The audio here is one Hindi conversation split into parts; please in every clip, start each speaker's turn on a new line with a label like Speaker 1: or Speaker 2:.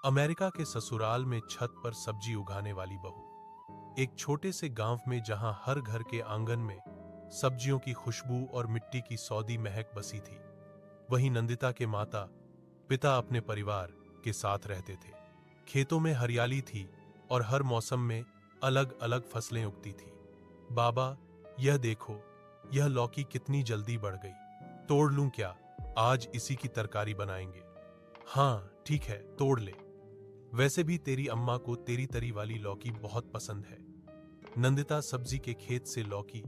Speaker 1: अमेरिका के ससुराल में छत पर सब्जी उगाने वाली बहू। एक छोटे से गांव में जहां हर घर के आंगन में सब्जियों की खुशबू और मिट्टी की सौदी महक बसी थी, वहीं नंदिता के माता पिता अपने परिवार के साथ रहते थे। खेतों में हरियाली थी और हर मौसम में अलग अलग फसलें उगती थी। बाबा, यह देखो, यह लौकी कितनी जल्दी बढ़ गई। तोड़ लूं क्या? आज इसी की तरकारी बनाएंगे। हाँ ठीक है, तोड़ ले। वैसे भी तेरी अम्मा को तेरी तरी वाली लौकी बहुत पसंद है। नंदिता सब्जी के खेत से लौकी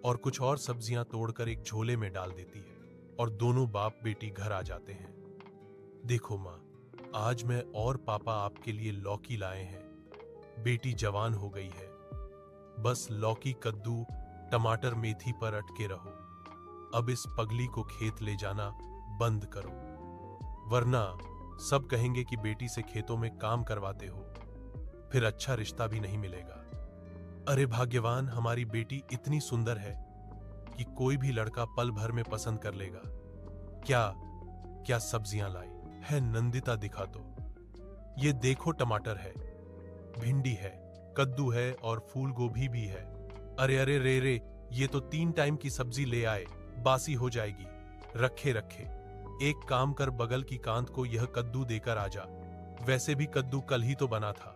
Speaker 1: और कुछ और सब्जियां तोड़कर एक झोले में डाल देती है और दोनों बाप बेटी घर आ जाते हैं। देखो माँ, आज मैं और पापा आपके लिए लौकी लाए हैं। बेटी जवान हो गई है, बस लौकी, कद्दू, टमाटर, मेथी पर अटके रहो। अब इस पगली को खेत ले जाना बंद करो, वरना सब कहेंगे कि बेटी से खेतों में काम करवाते हो, फिर अच्छा रिश्ता भी नहीं मिलेगा। अरे भाग्यवान, हमारी बेटी इतनी सुंदर है कि कोई भी लड़का पल भर में पसंद कर लेगा। क्या क्या सब्जियां लाई है नंदिता, दिखा तो। ये देखो, टमाटर है, भिंडी है, कद्दू है और फूल गोभी भी है। अरे अरे रे रे, ये तो 3 टाइम की सब्जी ले आए, बासी हो जाएगी। रखे रखे, एक काम कर, बगल की कांत को यह कद्दू देकर आजा। वैसे भी कद्दू कल ही तो बना था।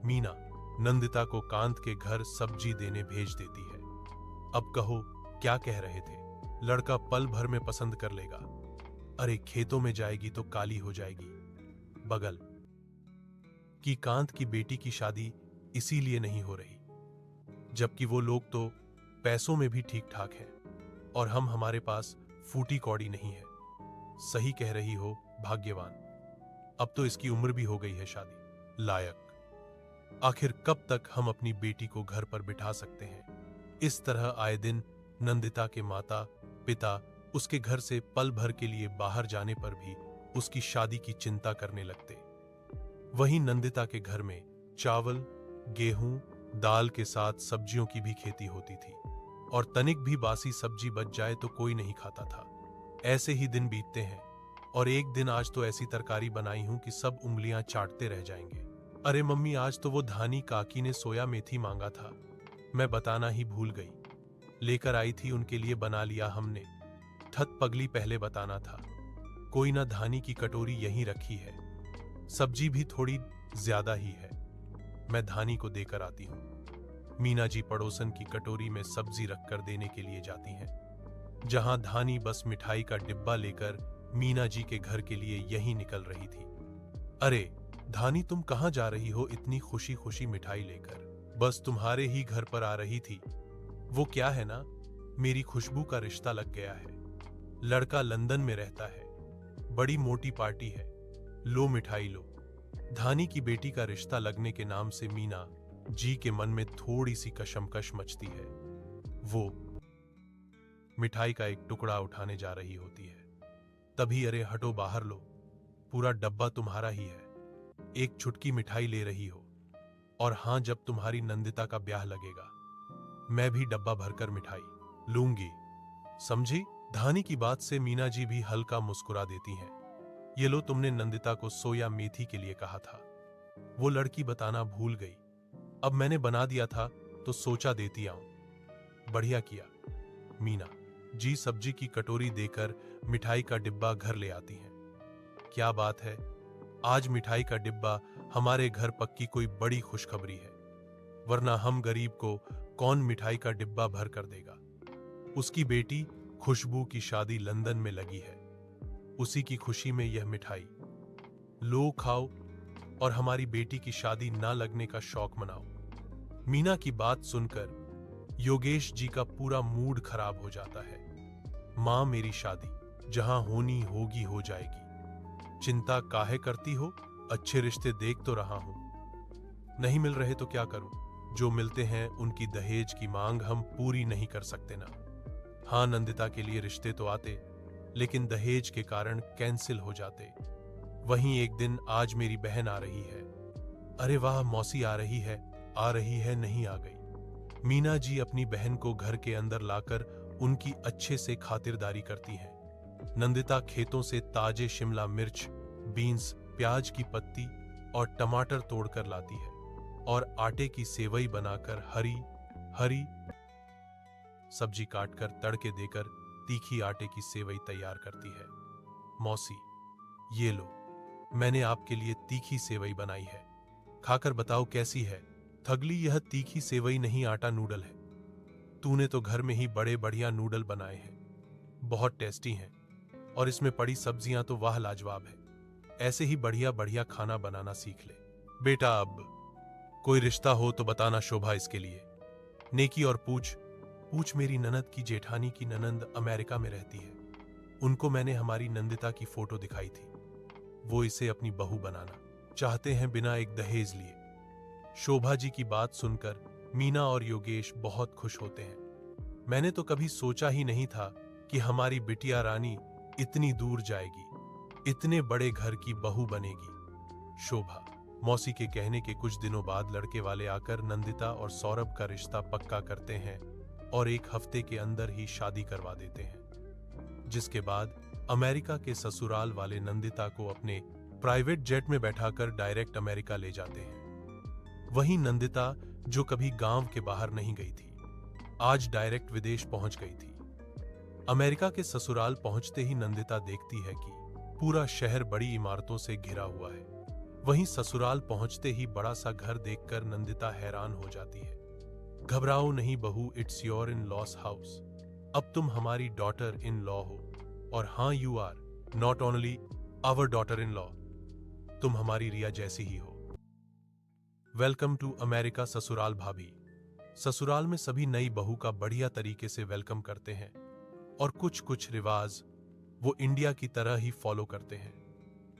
Speaker 1: मीना नंदिता को कांत के घर सब्जी देने भेज देती है। अब कहो, क्या कह रहे थे? लड़का पल भर में पसंद कर लेगा। अरे खेतों में जाएगी तो काली हो जाएगी। बगल की कांत की बेटी की शादी इसीलिए नहीं हो रही, जबकि वो लोग तो पैसों में भी ठीक ठाक हैं और हम, हमारे पास फूटी कौड़ी नहीं है। सही कह रही हो भाग्यवान, अब तो इसकी उम्र भी हो गई है शादी लायक। आखिर कब तक हम अपनी बेटी को घर पर बिठा सकते हैं? इस तरह आए दिन नंदिता के माता पिता उसके घर से पल भर के लिए बाहर जाने पर भी उसकी शादी की चिंता करने लगते। वहीं नंदिता के घर में चावल, गेहूं, दाल के साथ सब्जियों की भी खेती होती थी और तनिक भी बासी सब्जी बच जाए तो कोई नहीं खाता था। ऐसे ही दिन बीतते हैं और एक दिन आज तो ऐसी तरकारी बनाई हूं कि सब उंगलियां चाटते रह जाएंगे। अरे मम्मी, आज तो वो धानी काकी ने सोया मेथी मांगा था, मैं बताना ही भूल गई। लेकर आई थी उनके लिए, बना लिया हमने। थत पगली, पहले बताना था। कोई ना, धानी की कटोरी यहीं रखी है, सब्जी भी थोड़ी ज्यादा ही है, मैं धानी को देकर आती हूँ। मीना जी पड़ोसन की कटोरी में सब्जी रखकर देने के लिए जाती हैं, जहां धानी बस मिठाई का डिब्बा लेकर मीना जी के घर के लिए यहीं निकल रही थी। अरे धानी, तुम कहां जा रही हो इतनी खुशी खुशी मिठाई लेकर? बस तुम्हारे ही घर पर आ रही थी। वो क्या है ना, मेरी खुशबू का रिश्ता लग गया है। लड़का लंदन में रहता है, बड़ी मोटी पार्टी है, लो मिठाई लो। धानी की बेटी का रिश्ता लगने के नाम से मीना जी के मन में थोड़ी सी कशमकश मचती है। वो मिठाई का एक टुकड़ा उठाने जा रही होती है, तभी अरे हटो, बाहर लो, पूरा डब्बा तुम्हारा ही है। एक छुटकी मिठाई ले रही हो, और हां, जब तुम्हारी नंदिता का ब्याह लगेगा मैं भी डब्बा भरकर मिठाई लूंगी, समझी? धानी की बात से मीना जी भी हल्का मुस्कुरा देती हैं। ये लो, तुमने नंदिता को सोया मेथी के लिए कहा था, वो लड़की बताना भूल गई। अब मैंने बना दिया था तो सोचा देती आऊं। बढ़िया किया। मीना जी सब्जी की कटोरी देकर मिठाई का डिब्बा घर ले आती हैं। क्या बात है, आज मिठाई का डिब्बा हमारे घर पक्की कोई बड़ी खुशखबरी है, वरना हम गरीब को कौन मिठाई का डिब्बा भर कर देगा। उसकी बेटी खुशबू की शादी लंदन में लगी है, उसी की खुशी में यह मिठाई लो, खाओ और हमारी बेटी की शादी ना लगने का शौक मनाओ। मीना की बात सुनकर योगेश जी का पूरा मूड खराब हो जाता है। मां, मेरी शादी जहां होनी होगी हो जाएगी, चिंता काहे करती हो? अच्छे रिश्ते देख तो रहा हूं, नहीं मिल रहे तो क्या करूं? जो मिलते हैं उनकी दहेज की मांग हम पूरी नहीं कर सकते ना। हां, नंदिता के लिए रिश्ते तो आते, लेकिन दहेज के कारण कैंसिल हो जाते। वहीं एक दिन आज मेरी बहन आ रही है। अरे वाह, मौसी आ रही है, नहीं आ गई। मीना जी अपनी बहन को घर के अंदर लाकर उनकी अच्छे से खातिरदारी करती हैं। नंदिता खेतों से ताजे शिमला मिर्च, बीन्स, प्याज की पत्ती और टमाटर तोड़कर लाती है और आटे की सेवई बनाकर हरी हरी सब्जी काटकर तड़के देकर तीखी आटे की सेवई तैयार करती है। मौसी, ये लो, मैंने आपके लिए तीखी सेवई बनाई है, खाकर बताओ कैसी है। थगली, यह तीखी सेवई नहीं, आटा नूडल है। तूने तो घर में ही बड़े बढ़िया नूडल बनाए हैं, बहुत टेस्टी हैं, और इसमें पड़ी सब्जियां तो वाह लाजवाब है। ऐसे ही बढ़िया बढ़िया खाना बनाना सीख ले बेटा। अब कोई रिश्ता हो तो बताना शोभा इसके लिए। नेकी और पूछ मेरी ननद की जेठानी की ननंद अमेरिका में रहती है। उनको मैंने हमारी नंदिता की फोटो दिखाई थी। वो इसे अपनी बहू बनाना चाहते हैं बिना एक दहेज लिए। शोभा जी की बात सुनकर मीना और योगेश बहुत खुश होते हैं। मैंने तो कभी सोचा ही नहीं था कि हमारी बिटिया रानी इतनी दूर जाएगी, इतने बड़े घर की बहू बनेगी। शोभा मौसी के कहने के कुछ दिनों बाद लड़के वाले आकर नंदिता और सौरभ का रिश्ता पक्का करते हैं और एक हफ्ते के अंदर ही शादी करवा देते हैं। जिसके बाद अमेरिका के ससुराल वाले नंदिता को अपने प्राइवेट जेट में बैठाकर डायरेक्ट अमेरिका ले जाते हैं। वहीं नंदिता, जो कभी गांव के बाहर नहीं गई थी, आज डायरेक्ट विदेश पहुंच गई थी। अमेरिका के ससुराल पहुंचते ही नंदिता देखती है कि पूरा शहर बड़ी इमारतों से घिरा हुआ है। वहीं ससुराल पहुंचते ही बड़ा सा घर देखकर नंदिता हैरान हो जाती है। घबराओ नहीं बहू, it's your in laws house. अब तुम हमारी डॉटर इन लॉ हो, और हां, you are not only our daughter in law, तुम हमारी रिया जैसी ही हो। वेलकम टू अमेरिका ससुराल भाभी। ससुराल में सभी नई बहू का बढ़िया तरीके से वेलकम करते हैं और कुछ कुछ रिवाज वो इंडिया की तरह ही फॉलो करते हैं।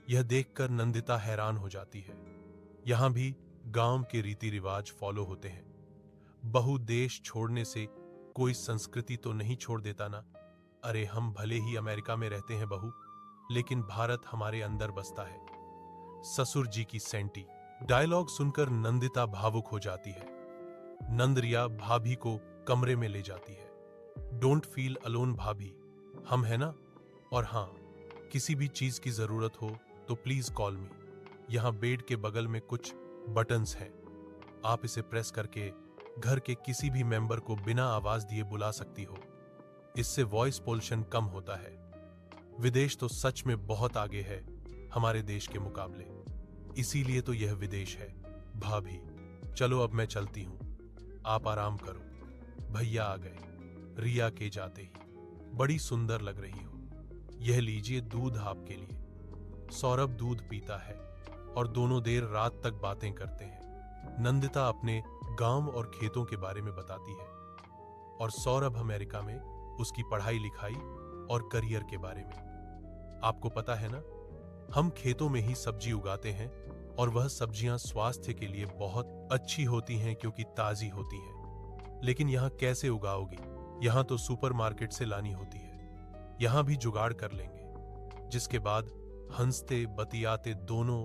Speaker 1: यह देखकर नंदिता हैरान हो जाती है। यहां भी गांव के रीति रिवाज फॉलो होते हैं। बहू देश छोड़ने से कोई संस्कृति तो नहीं छोड़ देता ना। अरे हम भले ही अमेरिका में रहते हैं बहू, लेकिन भारत हमारे अंदर बसता है। ससुर जी की सेंटी डायलॉग सुनकर नंदिता भावुक हो जाती है। नंदरिया भाभी को कमरे में ले जाती है। डोंट फील अलोन भाभी, हम है ना। और हाँ, किसी भी चीज की जरूरत हो तो प्लीज कॉल मी। यहां बेड के बगल में कुछ बटन्स हैं, आप इसे प्रेस करके घर के किसी भी मेंबर को बिना आवाज दिए बुला सकती हो। इससे वॉइस पोल्यूशन कम होता है। विदेश तो सच में बहुत आगे है हमारे देश के मुकाबले, इसीलिए तो यह विदेश है। भाभी चलो अब मैं चलती हूं, आप आराम करो। भैया आ गए। रिया के जाते ही, बड़ी सुंदर लग रही हो, यह लीजिए दूध आपके लिए। सौरभ दूध पीता है और दोनों देर रात तक बातें करते हैं। नंदिता अपने गांव और खेतों के बारे में बताती है और सौरभ अमेरिका में उसकी पढ़ाई लिखाई और करियर के बारे में। आपको पता है ना, हम खेतों में ही सब्जी उगाते हैं और वह सब्जियां स्वास्थ्य के लिए बहुत अच्छी होती हैं क्योंकि ताजी होती हैं। लेकिन यहाँ कैसे उगाओगी? यहाँ तो सुपरमार्केट से लानी होती है। यहाँ भी जुगाड़ कर लेंगे। जिसके बाद हंसते बतियाते दोनों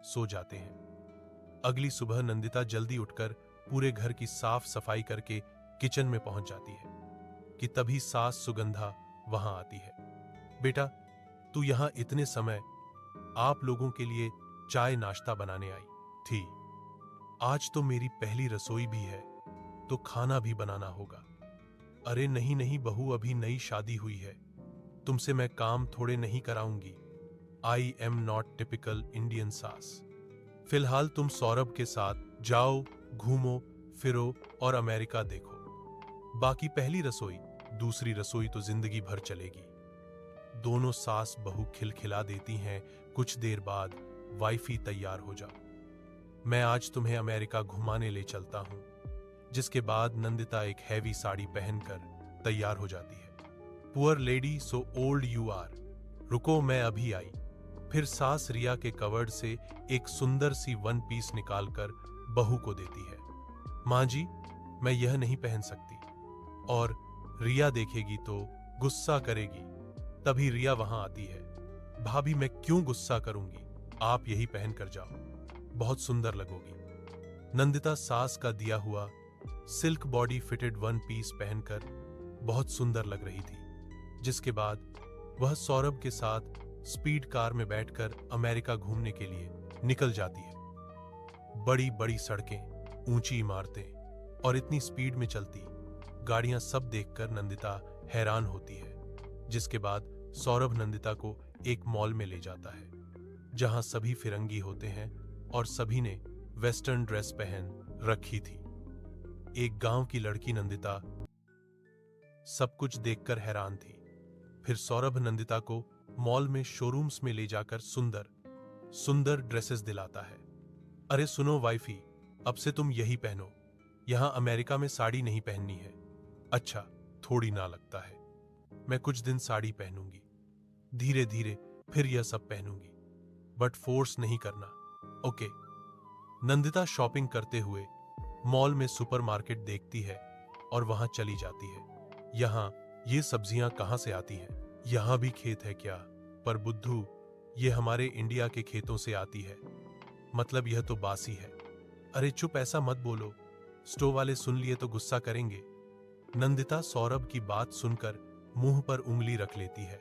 Speaker 1: सो जाते हैं। अगली सुबह नंदिता जल्दी उठकर पूरे घर की साफ सफाई करके किचन में पहुंच जाती है कि तभी सास सुगंधा वहां आती है। बेटा, तू यहां इतने समय आप लोगों के लिए चाय नाश्ता बनाने आई थी। आज तो मेरी पहली रसोई भी है, तो खाना भी बनाना होगा। अरे नहीं नहीं बहू, अभी नई शादी हुई है, तुमसे मैं काम थोड़े नहीं कराऊंगी। I am not typical Indian सास। फिलहाल तुम सौरभ के साथ जाओ, घूमो फिरो और अमेरिका देखो। बाकी पहली रसोई, दूसरी रसोई तो जिंदगी भर चलेगी। दोनों सास बहू खिलखिला देती हैं। कुछ देर बाद वाइफी तैयार हो जाओ, मैं आज तुम्हें अमेरिका घुमाने ले चलता हूं। जिसके बाद नंदिता एक हैवी साड़ी पहनकर तैयार हो जाती है। Poor lady, so old you are. रुको, मैं अभी आई। फिर सास रिया के कवर्ड से एक सुंदर सी वन पीस निकालकर बहू को देती है। मां जी, मैं यह नहीं पहन सकती। और रिया देखेगी तो गुस्सा करेगी। तभी रिया वहां आती है। भाभी, मैं क्यों गुस्सा करूंगी, आप यही पहन कर जाओ, बहुत सुंदर लगोगी। नंदिता सास का दिया हुआ silk body fitted one piece पहनकर बहुत सुंदर लग रही थी। जिसके बाद वह सौरभ के साथ स्पीड कार में बैठकर अमेरिका घूमने के लिए निकल जाती है। बड़ी बड़ी सड़कें, ऊंची इमारतें और इतनी स्पीड में चलती गाड़ियां सब देखकर नंदिता हैरान होती है। जिसके बाद सौरभ नंदिता को एक मॉल में ले जाता है जहां सभी फिरंगी होते हैं और सभी ने वेस्टर्न ड्रेस पहन रखी थी। एक गांव की लड़की नंदिता सब कुछ देखकर हैरान थी। फिर सौरभ नंदिता को मॉल में शोरूम्स में ले जाकर सुंदर सुंदर ड्रेसेस दिलाता है। अरे सुनो वाइफी, अब से तुम यही पहनो, यहां अमेरिका में साड़ी नहीं पहननी है। अच्छा, थोड़ी ना लगता है, मैं कुछ दिन साड़ी पहनूंगी, धीरे धीरे फिर यह सब पहनूंगी, बट फोर्स नहीं करना, ओके। नंदिता शॉपिंग करते हुए मॉल में सुपरमार्केट देखती है और वहां चली जाती है। यहां ये सब्जियां कहां से आती हैं? यहां भी खेत है क्या? पर बुद्धू, ये हमारे इंडिया के खेतों से आती है, मतलब यह तो बासी है। अरे चुप, ऐसा मत बोलो, स्टोव वाले सुन लिए तो गुस्सा करेंगे। नंदिता सौरभ की बात सुनकर मुंह पर उंगली रख लेती है।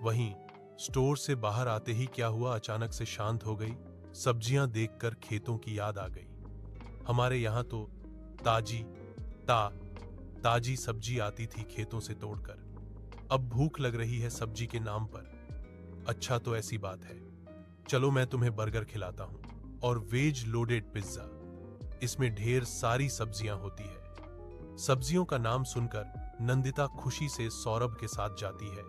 Speaker 1: वहीं स्टोर से बाहर आते ही क्या हुआ, अचानक से शांत हो गई। सब्जियां देखकर खेतों की याद आ गई। हमारे यहां तो ताजी सब्जी आती थी खेतों से तोड़कर। अब भूख लग रही है सब्जी के नाम पर। अच्छा तो ऐसी बात है, चलो मैं तुम्हें बर्गर खिलाता हूं और वेज लोडेड पिज्जा। इसमें ढेर सारी सब्जियां होती है। सब्जियों का नाम सुनकर नंदिता खुशी से सौरभ के साथ जाती है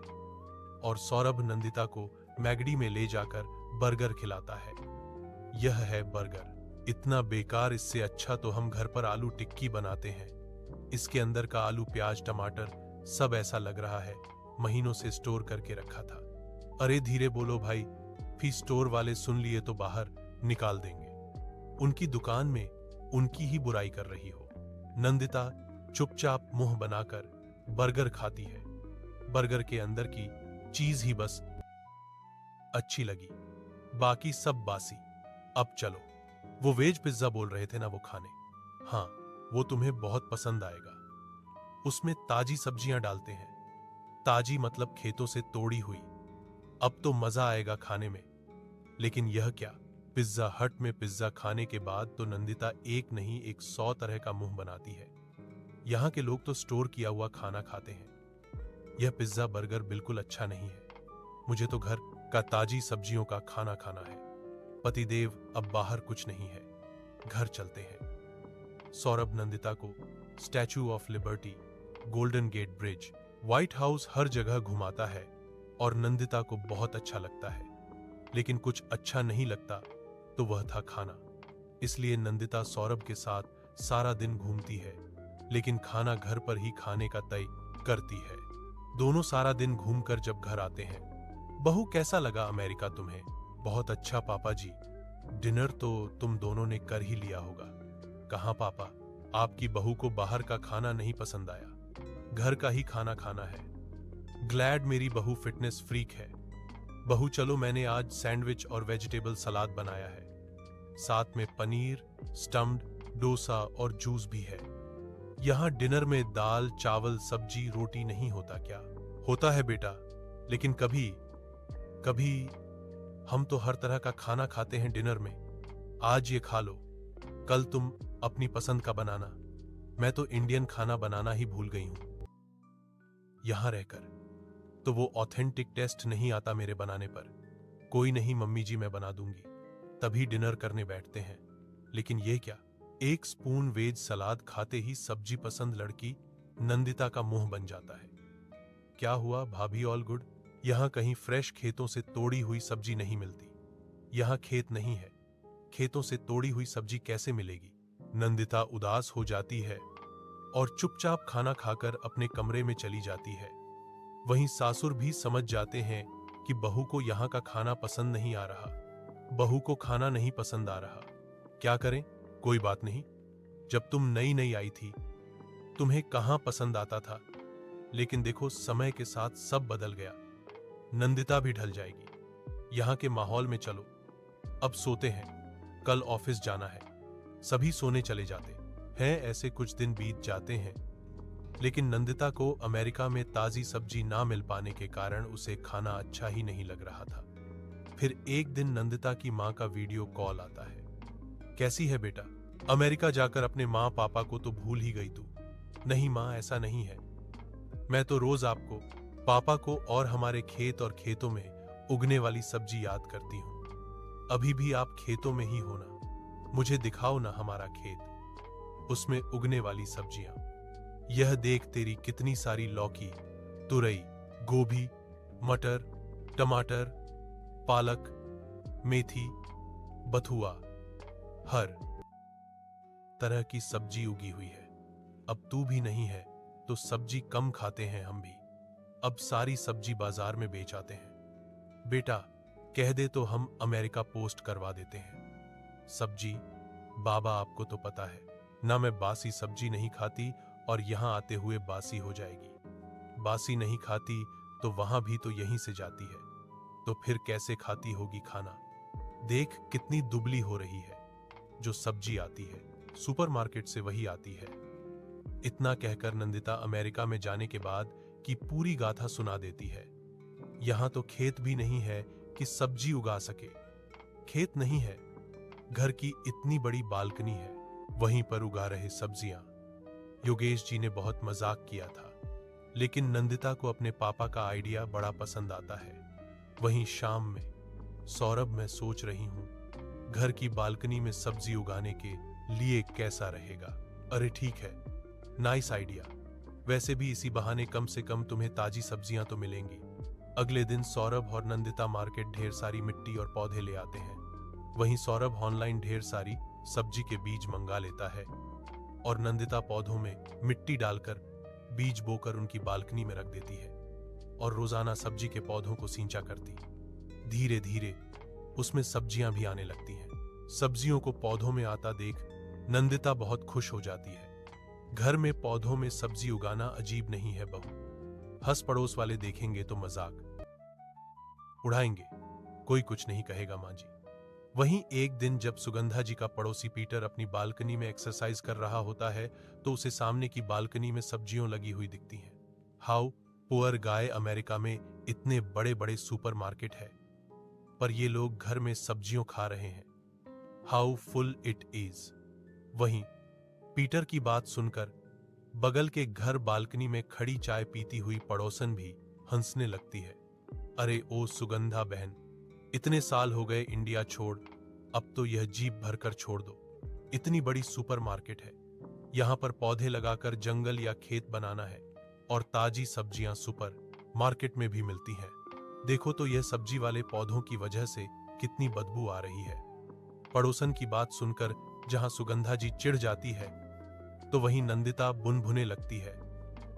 Speaker 1: और सौरभ नंदिता को मैगडी में ले जाकर बर्गर खिलाता है। यह है बर्गर, इतना बेकार, इससे अच्छा तो हम घर पर आलू टिक्की बनाते हैं। इसके अंदर का आलू, प्याज, टमाटर सब ऐसा लग रहा है महीनों से स्टोर करके रखा था। अरे धीरे बोलो भाई, फिर स्टोर वाले सुन लिए तो बाहर निकाल देंगे। उनकी दुकान में उनकी ही बुराई कर रही हो। नंदिता चुपचाप मुंह बनाकर बर्गर खाती है। बर्गर के अंदर की चीज ही बस अच्छी लगी, बाकी सब बासी। अब चलो, वो वेज पिज्जा बोल रहे थे ना, वो खाने। हाँ, वो तुम्हें बहुत पसंद आएगा। उसमें ताजी सब्जियां डालते हैं, ताजी मतलब खेतों से तोड़ी हुई। अब तो मजा आएगा खाने में। लेकिन यह क्या, पिज्जा हट में पिज्जा खाने के बाद तो नंदिता एक नहीं 100 तरह का मुंह बनाती है। यहां के लोग तो स्टोर किया हुआ खाना खाते हैं, यह पिज्जा बर्गर बिल्कुल अच्छा नहीं है। मुझे तो घर का ताजी सब्जियों का खाना खाना है। पतिदेव, अब बाहर कुछ नहीं है, घर चलते हैं। सौरभ नंदिता को Statue of Liberty, Golden Gate Bridge, White House हर जगह घुमाता है और नंदिता को बहुत अच्छा लगता है। लेकिन कुछ अच्छा नहीं लगता तो वह था खाना। इसलिए नंदिता सौरभ के साथ सारा दिन घूमती है, लेकिन खाना घर पर ही खाने का तय करती है। दोनों सारा दिन घूमकर जब घर आते हैं, बहू कैसा लगा अमेरिका तुम्हें? बहुत अच्छा पापा जी, डिनर तो तुम दोनों ने कर ही लिया होगा। कहाँ पापा, आपकी बहू को बाहर का खाना नहीं पसंद आया, घर का ही खाना खाना है। ग्लैड मेरी बहू फिटनेस फ्रीक है। बहू चलो, मैंने आज सैंडविच और वेजिटेबल सलाद बनाया है, साथ में पनीर, स्टम्ड, डोसा और जूस भी है। यहाँ डिनर में दाल, चावल, सब्जी, रोटी नहीं होता क्या? होता है बेटा, लेकिन कभी कभी हम तो हर तरह का खाना खाते हैं डिनर में। आज ये खा लो, कल तुम अपनी पसंद का बनाना। मैं तो इंडियन खाना बनाना ही भूल गई हूं यहां रहकर, तो वो ऑथेंटिक टेस्ट नहीं आता मेरे बनाने पर। कोई नहीं मम्मी जी, मैं बना दूंगी। तभी डिनर करने बैठते हैं। लेकिन ये क्या, एक स्पून वेज सलाद खाते ही सब्जी पसंद लड़की नंदिता का मुंह बन जाता है। क्या हुआ भाभी, ऑल गुड? यहां कहीं फ्रेश खेतों से तोड़ी हुई सब्जी नहीं मिलती। यहां खेत नहीं है, खेतों से तोड़ी हुई सब्जी कैसे मिलेगी? नंदिता उदास हो जाती है और चुपचाप खाना खाकर अपने कमरे में चली जाती है। वहीं सासुर भी समझ जाते हैं कि बहू को यहाँ का खाना पसंद नहीं आ रहा। बहू को खाना नहीं पसंद आ रहा, क्या करें? कोई बात नहीं, जब तुम नई नई आई थी तुम्हें कहां पसंद आता था, लेकिन देखो समय के साथ सब बदल गया। नंदिता भी ढल जाएगी। यहाँ के माहौल में चलो, अब सोते हैं, कल ऑफिस जाना है। सभी सोने चले जाते हैं। ऐसे कुछ दिन बीत जाते हैं, लेकिन नंदिता को अमेरिका में ताजी सब्जी ना मिल पाने के कारण उसे खाना अच्छा ही नहीं लग रहा था। फिर एक दिन नंदिता की माँ का वीडियो कॉल आता है। कैसी है बेटा? अमेरिका जाकर अपने माँ पापा को तो भूल ही गई तू। नहीं माँ, ऐसा नहीं है। मैं तो रोज आपको, पापा को और हमारे खेत और खेतों में उगने वाली सब्जी याद करती हूँ। अभी भी आप खेतों में ही हो ना? मुझे दिखाओ ना हमारा खेत, उसमें उगने वाली सब्जियां। यह देख तेरी कितनी सारी लौकी, तुरई, गोभी, मटर, टमाटर, पालक, मेथी, बथुआ, हर तरह की सब्जी उगी हुई है। अब तू भी नहीं है तो सब्जी कम खाते हैं हम भी। अब सारी सब्जी बाजार में बेच आते हैं। बेटा कह दे तो हम अमेरिका पोस्ट करवा देते हैं। सब्जी? बाबा आपको तो पता है ना, मैं बासी सब्जी नहीं खाती और यहां आते हुए बासी हो जाएगी। बासी नहीं खाती तो वहां भी तो यहीं से जाती है, तो फिर कैसे खाती होगी खाना? देख कितनी दुबली हो रही है। जो सब्जी आती है सुपरमार्केट से वही आती है। इतना कहकर नंदिता अमेरिका में जाने के बाद की पूरी गाथा सुना देती है। यहां तो खेत भी नहीं है कि सब्जी उगा सके। खेत नहीं है, घर की इतनी बड़ी बालकनी है, वहीं पर उगा रहे सब्जियां। योगेश जी ने बहुत मजाक किया था, लेकिन नंदिता को अपने पापा का आइडिया बड़ा पसंद आता है। वहीं शाम में सौरभ, मैं सोच रही हूं घर की बालकनी में सब्जी उगाने के लिए कैसा रहेगा? अरे ठीक है, नाइस आइडिया। वैसे भी इसी बहाने कम से कम तुम्हें ताजी सब्जियां तो मिलेंगी। अगले दिन सौरभ और नंदिता मार्केट ढेर सारी मिट्टी और पौधे ले आते हैं। वहीं सौरभ ऑनलाइन ढेर सारी सब्जी के बीज मंगा लेता है और नंदिता पौधों में मिट्टी डालकर बीज बोकर उनकी बालकनी में रख देती है और रोजाना सब्जी के पौधों को सींचा करती। धीरे धीरे उसमें सब्जियां भी आने लगती हैं। सब्जियों को पौधों में आता देख नंदिता बहुत खुश हो जाती है। घर में पौधों में सब्जी उगाना अजीब नहीं है बहू। हंस पड़ोस वाले देखेंगे तो मजाक उड़ाएंगे, कोई कुछ नहीं कहेगा मां जी। वहीं एक दिन जब सुगंधा जी का पड़ोसी पीटर अपनी बालकनी में एक्सरसाइज कर रहा होता है तो उसे सामने की बालकनी में सब्जियों लगी हुई दिखती हैं। हाउ पुअर गाय, अमेरिका में इतने बड़े बड़े सुपरमार्केट है, पर ये लोग घर में सब्जियों खा रहे हैं। How full it is. वहीं पीटर की बात सुनकर बगल के घर बालकनी में खड़ी चाय पीती हुई पड़ोसन भी हंसने लगती है। अरे ओ सुगंधा बहन, इतने साल हो गए इंडिया छोड़, अब तो यह जीप भरकर छोड़ दो। इतनी बड़ी सुपरमार्केट है, यहां पर पौधे लगाकर जंगल या खेत बनाना है और ताजी सब्जियां सुपर मार्केट में भी मिलती हैं। देखो तो यह सब्जी वाले पौधों की वजह से कितनी बदबू आ रही है। पड़ोसन की बात सुनकर जहां सुगंधा जी चिढ़ जाती है तो वहीं नंदिता बुनभुने लगती है।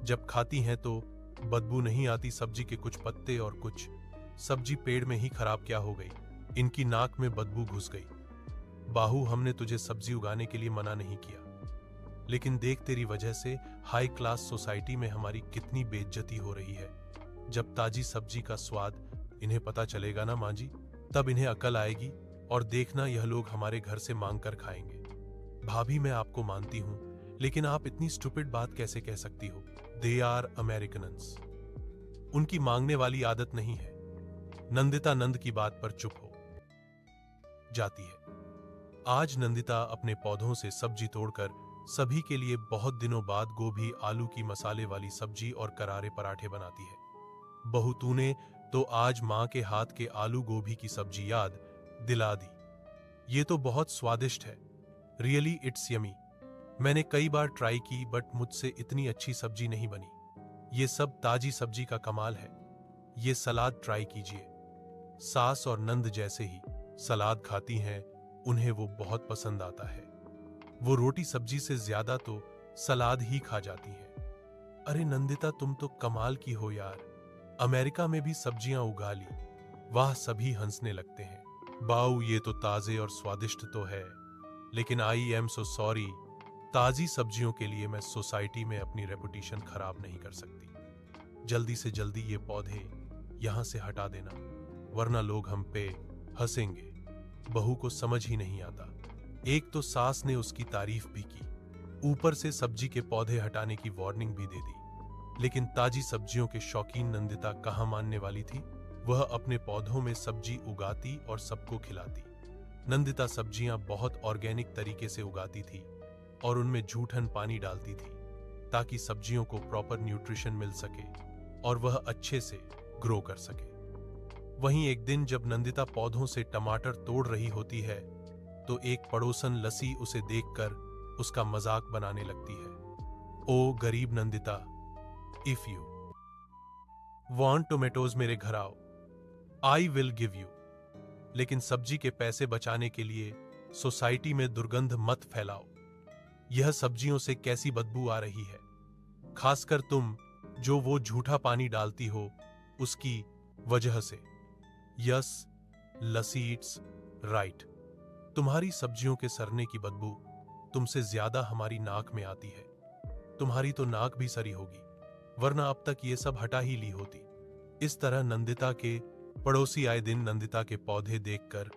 Speaker 1: जब खाती हैं तो बदबू नहीं आती सब्जी के कुछ पत्ते और कुछ सब्जी पेड़ में ही खराब क्या हो गई, इनकी नाक में बदबू घुस गई। बाहू, हमने तुझे सब्जी उगाने के लिए मना नहीं किया, लेकिन देख तेरी वजह से हाई क्लास सोसाइटी में हमारी कितनी बेइज्जती हो रही है। जब ताजी सब्जी का स्वाद इन्हें पता चलेगा ना मां जी, तब इन्हें अकल आएगी और देखना यह लोग हमारे घर से मांग कर खाएंगे। भाभी, मैं आपको मानती हूं, लेकिन आप इतनी स्टूपिड बात कैसे कह सकती हो? दे आर अमेरिकन्स, उनकी मांगने वाली आदत नहीं है। नंदिता नंद की बात पर चुप हो जाती है। आज नंदिता अपने पौधों से सब्जी तोड़कर सभी के लिए बहुत दिनों बाद गोभी आलू की मसाले वाली सब्जी और करारे पराठे बनाती है। बहू, तूने तो आज मां के हाथ के आलू गोभी की सब्जी याद दिला दी। ये तो बहुत स्वादिष्ट है। Really it's yummy. मैंने कई बार ट्राई की बट मुझसे इतनी अच्छी सब्जी नहीं बनी। ये सब ताजी सब्जी का कमाल है। ये सलाद ट्राई कीजिए। सास और नंद जैसे ही सलाद खाती हैं, उन्हें वो बहुत पसंद आता है। वो रोटी सब्जी से ज्यादा तो सलाद ही खा जाती हैं। अरे नंदिता, तुम तो कमाल की हो यार, अमेरिका में भी सब्जियां उगा ली। वाह, सभी हंसने लगते हैं। बाऊ, ये तो ताजे और स्वादिष्ट तो है, लेकिन आई एम सो सॉरी, ताजी सब्जियों के लिए मैं सोसाइटी में अपनी रेपुटेशन खराब नहीं कर सकती। जल्दी से जल्दी ये पौधे यहां से हटा देना, वरना लोग हम पे हंसेंगे। बहू को समझ ही नहीं आता। एक तो सास ने उसकी तारीफ भी की, ऊपर से सब्जी के पौधे हटाने की वार्निंग भी दे दी, लेकिन ताजी सब्जियों के शौकीन नंदिता कहां मानने वाली थी। वह अपने पौधों में सब्जी उगाती और सबको खिलाती। नंदिता सब्जियां बहुत ऑर्गेनिक तरीके से उगाती थी और उनमें जूठन पानी डालती थी ताकि सब्जियों को प्रॉपर न्यूट्रिशन मिल सके और वह अच्छे से ग्रो कर सके। वहीं एक दिन जब नंदिता पौधों से टमाटर तोड़ रही होती है तो एक पड़ोसन लसी उसे देखकर उसका मजाक बनाने लगती है। ओ गरीब Nandita, if you want tomatoes मेरे घर आओ, आई विल गिव यू। लेकिन सब्जी के पैसे बचाने के लिए सोसाइटी में दुर्गंध मत फैलाओ। यह सब्जियों से कैसी बदबू आ रही है, खासकर तुम जो वो झूठा पानी डालती हो उसकी वजह से। यस, लसी इट्स राइट। तुम्हारी सब्जियों के सड़ने की बदबू तुमसे ज्यादा हमारी नाक में आती है। तुम्हारी तो नाक भी सड़ी होगी, वरना अब तक ये सब हटा ही ली होती। इस तरह नंदिता के पड़ोसी आए दिन नंदिता के पौधे देखकर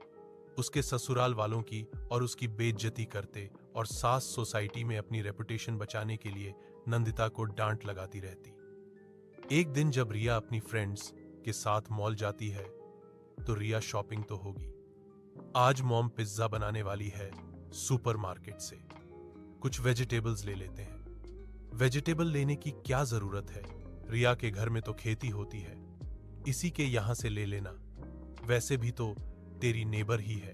Speaker 1: उसके ससुराल वालों की और उसकी बेइज्जती करते और सास सोसाइटी में अपनी रेपुटेशन बचाने के लिए नंदिता को डांट लगाती रहती। एक दिन जब रिया अपनी फ्रेंड्स के साथ मॉल जाती है तो रिया शॉपिंग तो होगी। आज मॉम पिज्जा बनाने वाली है सुपरमार्केट से। कुछ वेजिटेबल्स ले लेते हैं। वेजिटेबल लेने की क्या जरूरत है, रिया के घर में तो खेती होती है, इसी के यहां से ले लेना। वैसे भी तो तेरी नेबर ही है।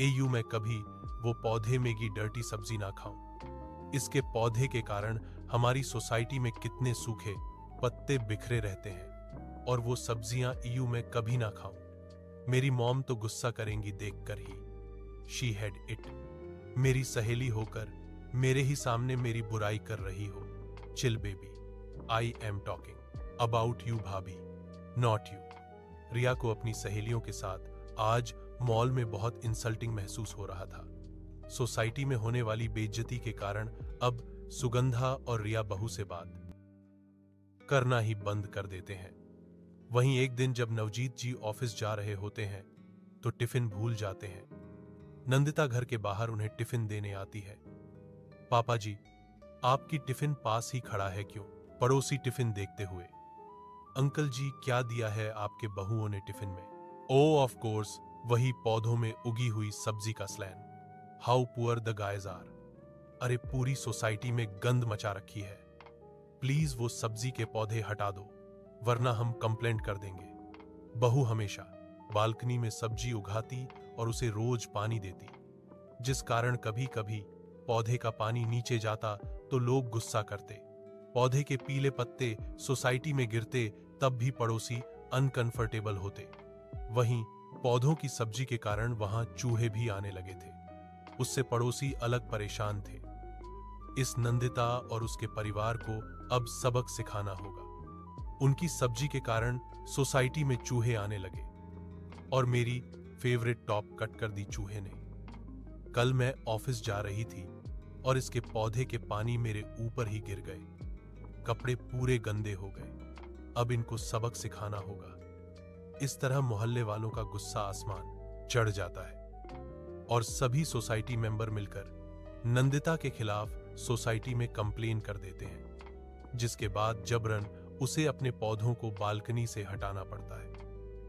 Speaker 1: एयू में कभी वो पौधे में की डर्टी सब्जी ना खाऊं। इसके पौधे के कारण हमारी सोसाइटी में कितने सूखे पत्ते बिखरे रहते हैं और वो सब्जियां ईयू में कभी ना खाऊं। मेरी मॉम तो गुस्सा करेंगी देखकर ही। She had it. मेरी सहेली होकर मेरे ही सामने मेरी बुराई कर रही हो। Chill baby, I am talking about you भाभी, नॉट यू। रिया को अपनी सहेलियों के साथ आज मॉल में बहुत इंसल्टिंग महसूस हो रहा था। सोसाइटी में होने वाली बेइज्जती के कारण अब सुगंधा और रिया बहू से बात करना ही बंद कर देते हैं। वहीं एक दिन जब नवजीत जी ऑफिस जा रहे होते हैं तो टिफिन भूल जाते हैं। नंदिता घर के बाहर उन्हें टिफिन देने आती है। पापा जी, आपकी टिफिन पास ही खड़ा है क्यों? पड़ोसी टिफिन देखते हुए। अंकल जी, क्या दिया है आपके बहुओं ने टिफिन में? ओ ऑफ कोर्स, वही पौधों में उगी हुई सब्जी का स्लैन। How poor the guys are. अरे पूरी सोसाइटी में गंद मचा रखी है। प्लीज वो सब्जी के पौधे हटा दो, वरना हम कंप्लेंट कर देंगे। बहू हमेशा बालकनी में सब्जी उगाती और उसे रोज पानी देती, जिस कारण कभी कभी पौधे का पानी नीचे जाता तो लोग गुस्सा करते। पौधे के पीले पत्ते सोसाइटी में गिरते तब भी पड़ोसी अनकंफर्टेबल होते। वहीं पौधों की सब्जी के कारण वहां चूहे भी आने लगे थे। उससे पड़ोसी अलग परेशान थे। इस नंदिता और उसके परिवार को अब सबक सिखाना होगा। उनकी सब्जी के कारण सोसाइटी में चूहे आने लगे और मेरी फेवरेट टॉप कट कर दी चूहे ने। कल मैं ऑफिस जा रही थी और इसके पौधे के पानी मेरे ऊपर ही गिर गए। कपड़े पूरे गंदे हो गए। अब इनको सबक सिखाना होगा। इस तरह मोहल्ले वालों का गुस्सा आसमान चढ़ जाता है और सभी सोसाइटी मेंबर मिलकर नंदिता के खिलाफ सोसाइटी में कंप्लेन कर देते हैं, जिसके बाद जबरन उसे अपने पौधों को बालकनी से हटाना पड़ता है।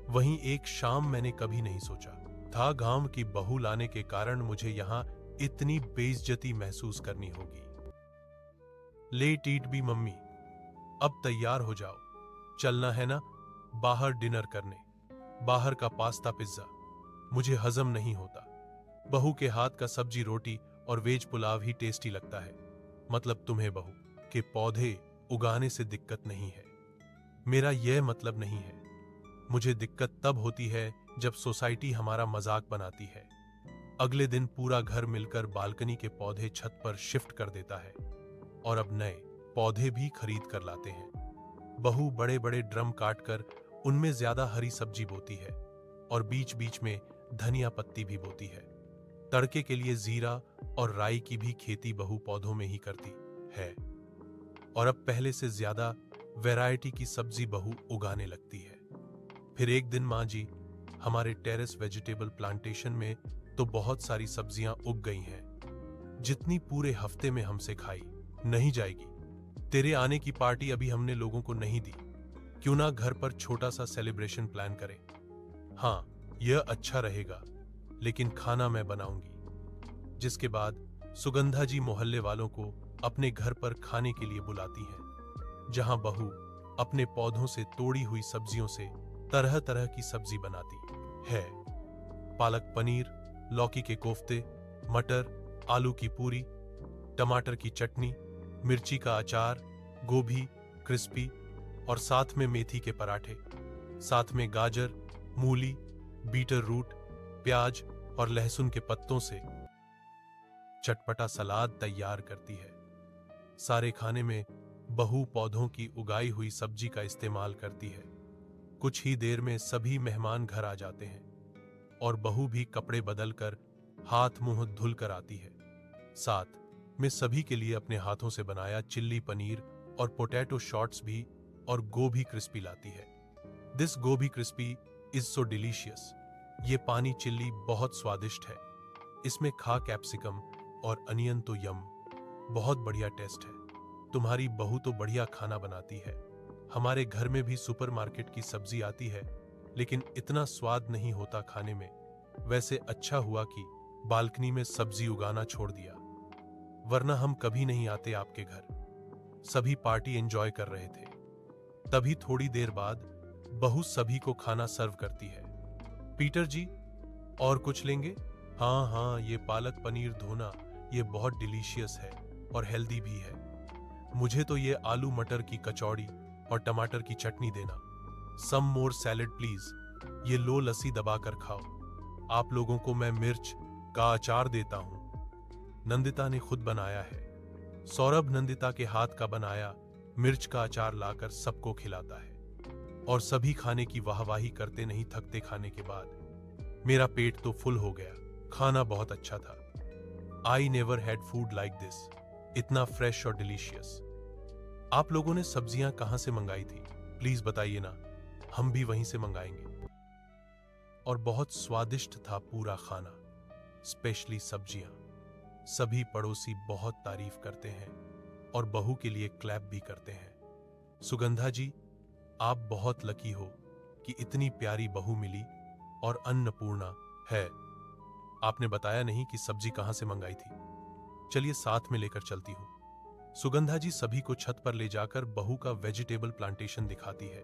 Speaker 1: वहीं एक शाम मैंने कभी नहीं सोचा था गांव की बहू लाने के कारण मुझे यहां इतनी बेइज्जती महसूस करनी होगी। लेट ईट भी मम्मी, अब तैयार हो जाओ, चलना है ना बाहर डिनर करने। बाहर का पास्ता पिज्जा मुझे हजम नहीं होता। बहू के हाथ का सब्जी रोटी और वेज पुलाव ही टेस्टी लगता है। मतलब तुम्हें बहू के पौधे उगाने से दिक्कत नहीं है। मेरा यह मतलब नहीं है। मुझे दिक्कत तब होती है जब सोसाइटी हमारा मजाक बनाती है। अगले दिन पूरा घर मिलकर बालकनी के पौधे छत पर शिफ्ट कर देता है और अब नए पौधे भी खरीद कर लाते हैं। बहू बड़े बड़े ड्रम काटकर उनमें ज्यादा हरी सब्जी बोती है और बीच बीच में धनिया पत्ती भी बोती है। तड़के के लिए जीरा और राई की भी खेती बहू पौधों में ही करती है और अब पहले से ज्यादा वैरायटी की सब्जी बहू उगाने लगती है। फिर एक दिन माँ जी, हमारे टेरेस वेजिटेबल प्लांटेशन में तो बहुत सारी सब्जियां उग गई हैं, जितनी पूरे हफ्ते में हमसे खाई नहीं जाएगी। तेरे आने की पार्टी अभी हमने लोगों को नहीं दी। क्यों ना घर पर छोटा सा सेलिब्रेशन प्लान करें। हाँ, यह अच्छा रहेगा, लेकिन खाना मैं बनाऊंगी। जिसके बाद सुगंधा जी मोहल्ले वालों को अपने घर पर खाने के लिए बुलाती हैं, जहां बहू अपने पौधों से तोड़ी हुई सब्जियों से तरह तरह की सब्जी बनाती है। पालक पनीर, लौकी के कोफ्ते, मटर, आलू की पूरी, टमाटर की चटनी, मिर्ची का अचार, गोभी क्रिस्पी और साथ में मेथी के पराठे, साथ में गाजर, मूली, बीटर रूट, प्याज और लहसुन के पत्तों से चटपटा सलाद तैयार करती है। सारे खाने में बहू पौधों की उगाई हुई सब्जी का इस्तेमाल करती है। कुछ ही देर में सभी मेहमान घर आ जाते हैं और बहू भी कपड़े बदलकर हाथ मुंह धुल कर आती है। साथ में सभी के लिए अपने हाथों से बनाया चिल्ली पनीर और पोटैटो शॉट्स भी और गोभी क्रिस्पी लाती है। दिस गोभी क्रिस्पी इज सो डिलीशियस। ये पानी चिल्ली बहुत स्वादिष्ट है। इसमें खा कैप्सिकम और अनियन तो यम, बहुत बढ़िया टेस्ट है। तुम्हारी बहू तो बढ़िया खाना बनाती है। हमारे घर में भी सुपरमार्केट की सब्जी आती है, लेकिन इतना स्वाद नहीं होता खाने में। वैसे अच्छा हुआ कि बालकनी में सब्जी उगाना छोड़ दिया, वरना हम कभी नहीं आते आपके घर। सभी पार्टी एंजॉय कर रहे थे। तभी थोड़ी देर बाद बहू सभी को खाना सर्व करती है। पीटर जी, और कुछ लेंगे? हाँ हाँ, ये पालक पनीर धोना, ये बहुत डिलीशियस है और हेल्दी भी है। मुझे तो ये आलू मटर की कचौड़ी और टमाटर की चटनी देना। सम मोर सैलेड प्लीज। ये लो लस्सी दबाकर खाओ। आप लोगों को मैं मिर्च का अचार देता हूं। नंदिता ने खुद बनाया है। सौरभ नंदिता के हाथ का बनाया मिर्च का अचार लाकर सबको खिलाता है और सभी खाने की वाहवाही करते नहीं थकते। खाने के बाद मेरा पेट तो फुल हो गया। खाना बहुत अच्छा था। I never had food like this, इतना फ्रेश और डिलीशियस। आप लोगों ने सब्जियां कहां से मंगाई थी? प्लीज बताइए ना, हम भी वहीं से मंगाएंगे। और बहुत स्वादिष्ट था पूरा खाना, स्पेशली सब्जियां। सभी पड़ोसी बहुत तारीफ करते हैं और बहू के लिए क्लैप भी करते हैं। सुगंधा जी, आप बहुत लकी हो कि इतनी प्यारी बहू मिली और अन्नपूर्णा है। आपने बताया नहीं कि सब्जी कहां से मंगाई थी। चलिए साथ में लेकर चलती हूं। सुगंधा जी सभी को छत पर ले जाकर बहू का वेजिटेबल प्लांटेशन दिखाती है,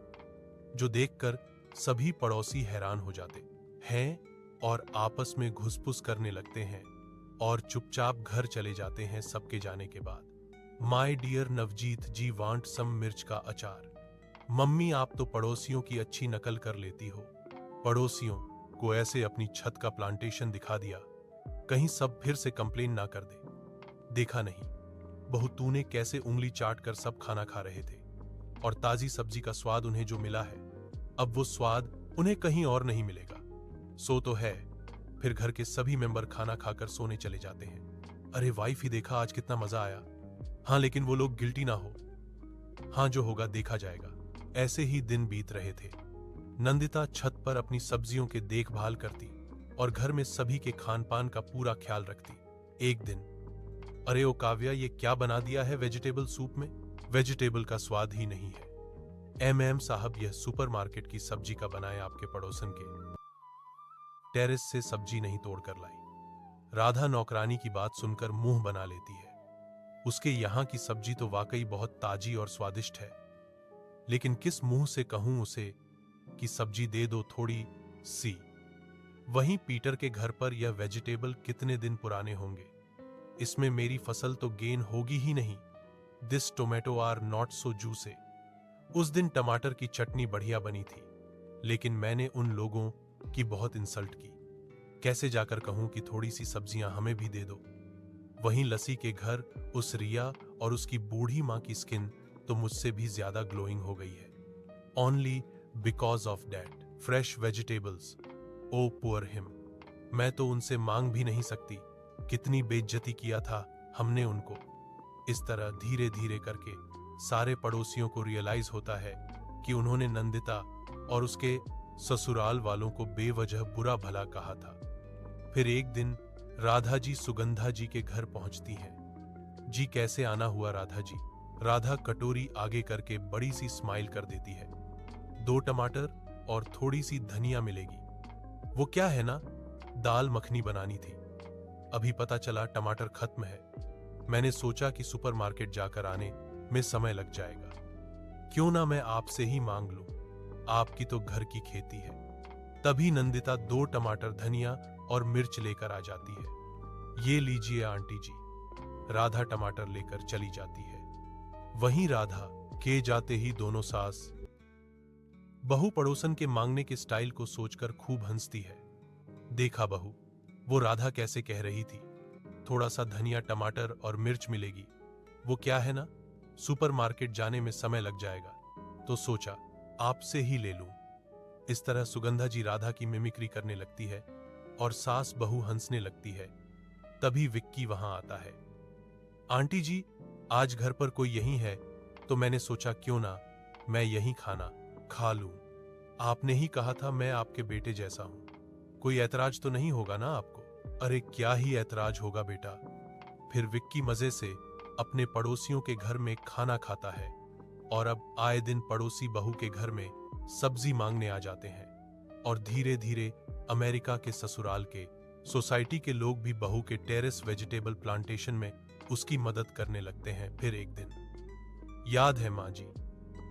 Speaker 1: जो देखकर सभी पड़ोसी हैरान हो जाते हैं और आपस में घुसपुस करने लगते हैं और चुपचाप घर चले जाते हैं सबके जाने के बाद। My dear Navjeet ji want some मिर्च का अचार। मम्मी, आप तो पड़ोसियों की अच्छी नकल कर लेती हो। पड़ोसियों को ऐसे अपनी छत का प्लांटेशन दिखा दिया, कहीं सब फिर से कंप्लेन ना कर दे। देखा नहीं बहू, तूने कैसे उंगली चाट कर सब खाना खा रहे थे और ताजी सब्जी का स्वाद उन्हें जो मिला है, अब वो स्वाद उन्हें कहीं और नहीं मिलेगा। सो तो है, फिर घर के सभी मेंबर खाना खाकर सोने चले जाते हैं। अरे वाइफ ही देखा, आज कितना मजा आया। हाँ, लेकिन वो लोग गिल्टी ना हो। हाँ, जो होगा देखा जाएगा। ऐसे ही दिन बीत रहे थे। नंदिता छत पर अपनी सब्जियों के देखभाल करती और घर में सभी के खान पान का पूरा ख्याल रखती। एक दिन, अरे ओ काव्या, ये क्या बना दिया है वेजिटेबल सूप में? वेजिटेबल का स्वाद ही नहीं है। एम साहब, यह सुपरमार्केट की सब्जी का बनाया, आपके पड़ोसन के टेरेस से सब्जी नहीं तोड़कर लाई। राधा नौकरानी की बात सुनकर मुंह बना लेती है। उसके यहाँ की सब्जी तो वाकई बहुत ताजी और स्वादिष्ट है, लेकिन किस मुंह से कहूं उसे कि सब्जी दे दो थोड़ी सी। वहीं पीटर के घर पर यह वेजिटेबल कितने दिन पुराने होंगे, इसमें मेरी फसल तो गेन होगी ही नहीं। This tomato are not so juicy. उस दिन टमाटर की चटनी बढ़िया बनी थी, लेकिन मैंने उन लोगों की बहुत इंसल्ट की। कैसे जाकर कहूं कि थोड़ी सी सब्जियां हमें भी दे दो। वहीं लसी के घर उस रिया और उसकी बूढ़ी मां की स्किन तो मुझसे भी ज्यादा ग्लोइंग हो गई है। Only because of that fresh vegetables. Oh poor him. मैं तो उनसे मांग भी नहीं सकती। कितनी बेइज्जती किया था हमने उनको। इस तरह धीरे धीरे करके सारे पड़ोसियों को रियलाइज होता है कि उन्होंने नंदिता और उसके ससुराल वालों को बेवजह बुरा भला कहा था। फिर एक दिन राधा जी सुगंधा जी के घर पहुंचती हैं। जी कैसे आना हुआ राधा जी? राधा कटोरी आगे करके बड़ी सी स्माइल कर देती है। 2 टमाटर और थोड़ी सी धनिया मिलेगी। वो क्या है ना, दाल मखनी बनानी थी। अभी पता चला टमाटर खत्म है। मैंने सोचा कि सुपरमार्केट जाकर आने में समय लग जाएगा, क्यों ना मैं आपसे ही मांग लूं, आपकी तो घर की खेती है। तभी नंदिता 2 टमाटर, धनिया और मिर्च लेकर आ जाती है। ये लीजिए आंटी जी। राधा टमाटर लेकर चली जाती है। वहीं राधा के जाते ही दोनों सास बहू पड़ोसन के मांगने के स्टाइल को सोचकर खूब हंसती है। देखा बहू, वो राधा कैसे कह रही थी, थोड़ा सा धनिया, टमाटर और मिर्च मिलेगी। वो क्या है ना, सुपरमार्केट जाने में समय लग जाएगा, तो सोचा आपसे ही ले लूं। इस तरह सुगंधा जी राधा की मिमिक्री करने लगती है और सास बहू हंसने लगती है। तभी विक्की वहां आता है। आंटी जी, आज घर पर कोई यहीं है, तो मैंने सोचा क्यों ना मैं यहीं खाना खा लूं। आपने ही कहा था मैं आपके बेटे जैसा हूं, कोई ऐतराज तो नहीं होगा ना आपको? अरे क्या ही ऐतराज होगा बेटा। फिर विक्की मजे से अपने पड़ोसियों के घर में खाना खाता है और अब आए दिन पड़ोसी बहू के घर में सब्जी मांगने आ जाते हैं और धीरे धीरे अमेरिका के ससुराल के सोसाइटी के लोग भी बहू के टेरेस वेजिटेबल प्लांटेशन में उसकी मदद करने लगते हैं। फिर एक दिन याद है माँ जी,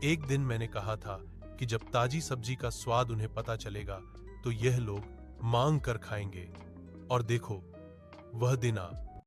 Speaker 1: एक दिन मैंने कहा था कि जब ताजी सब्जी का स्वाद उन्हें पता चलेगा तो यह लोग मांग कर खाएंगे, और देखो वह दिन आ